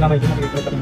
lang kayo, nakikita ko rin.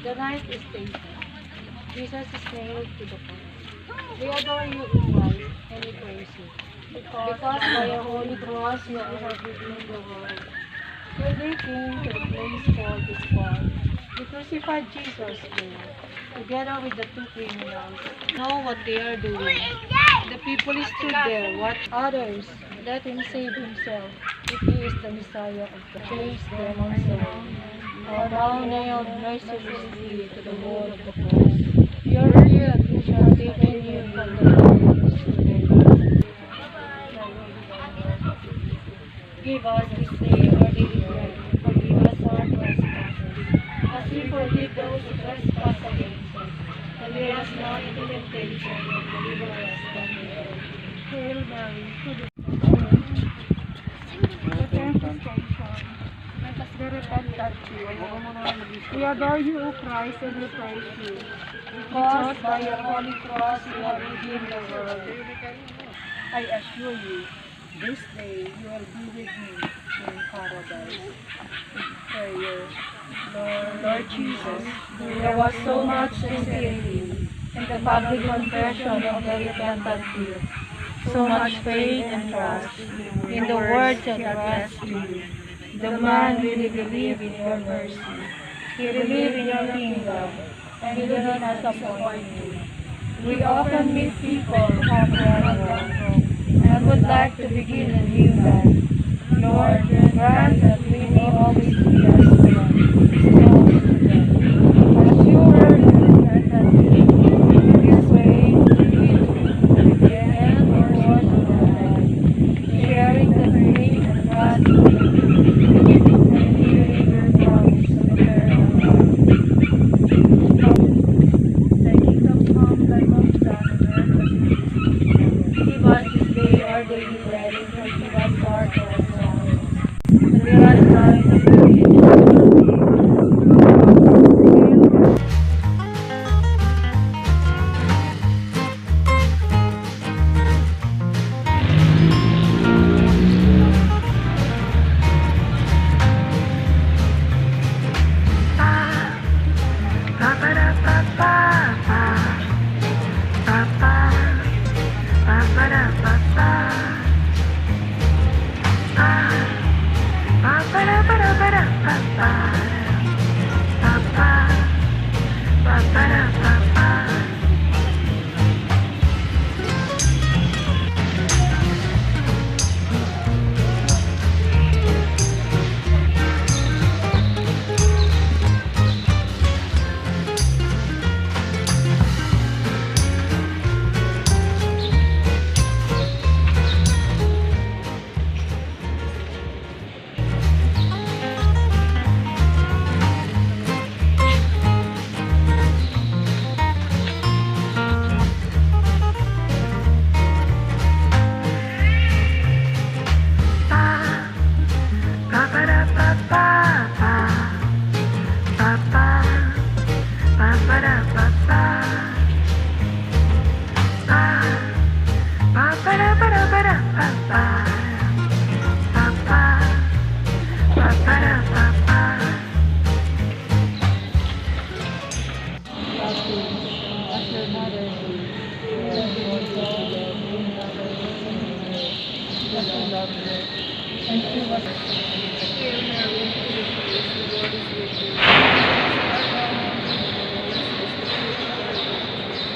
The ninth station. Jesus is nailed to the cross. We adore you, O Christ, and we praise you. Because by your holy cross you have redeemed the world. When they came to the place called the Skull, they crucified Jesus there, together with the two criminals. Know what they are doing. The people stood there, watch others. Let him save himself, if he is the Messiah of the Praise them also. For now nailed mercilessly to the wall of the cross. Your guilt shall taken you from the darkness to light. Give us this day our daily bread. Forgive us our trespasses, as we forgive those who trespass against us. And lead us not into temptation, but deliver us from evil. Hail Mary, full of we adore you, O Christ, and we praise you. Because by your holy cross you have redeemed the world. I assure you, This day you will be with me in paradise. Prayer. Lord Jesus, there was so much sincerity in the public confession of the repentant thief, so much faith and trust in the words he addressed to you. The man really believed in your mercy. He believed in your kingdom, and he did not disappoint you. We often meet people who have done wrong and would like to begin a new life. Lord, grant that we may always be as strong to them. As you were in this way, we too, with the end or course of our life, sharing the faith and trust in you, and hearing your promise of eternal life. Thy kingdom come, thy will be done on earth as it is in heaven. Give us this day our daily bread, and forgive us our trespasses. And lead us not into temptation.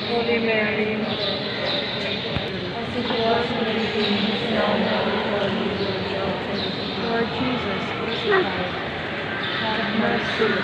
Holy Mary, as it was in the beginning, is now and ever shall be. Lord Jesus, crucified, have mercy on us.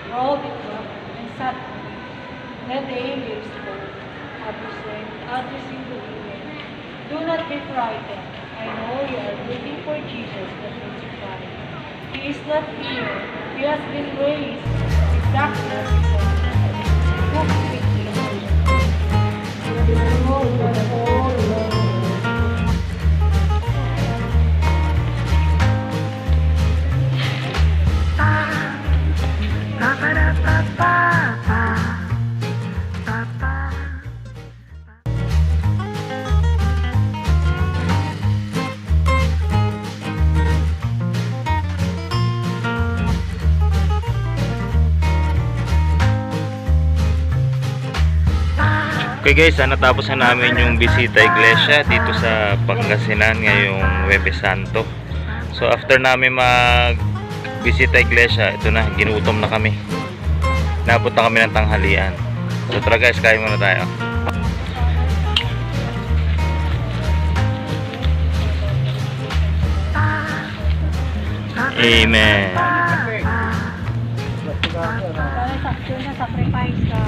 rolled it up, and sat on it. Then the angel spoke, addressing the women, "Do not be frightened. I know you are looking for Jesus that was crucified. He is not here. He has been raised. Exactly as he said. Go quickly. Behold, the whole world." Okay guys, natapos na namin yung bisita iglesia dito sa Pangasinan ngayong Huwebes Santo. So after namin mag bisita iglesia, ito na, ginutom na kami. Napot na kami ng tanghalian. So tara guys, kain muna tayo. Amen. sacrifice ka.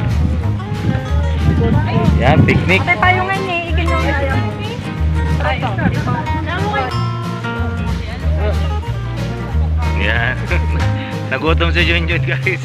Yan, picnic. Ate payungan niya, iginong niya. Yan. Nagutom si Junjun guys.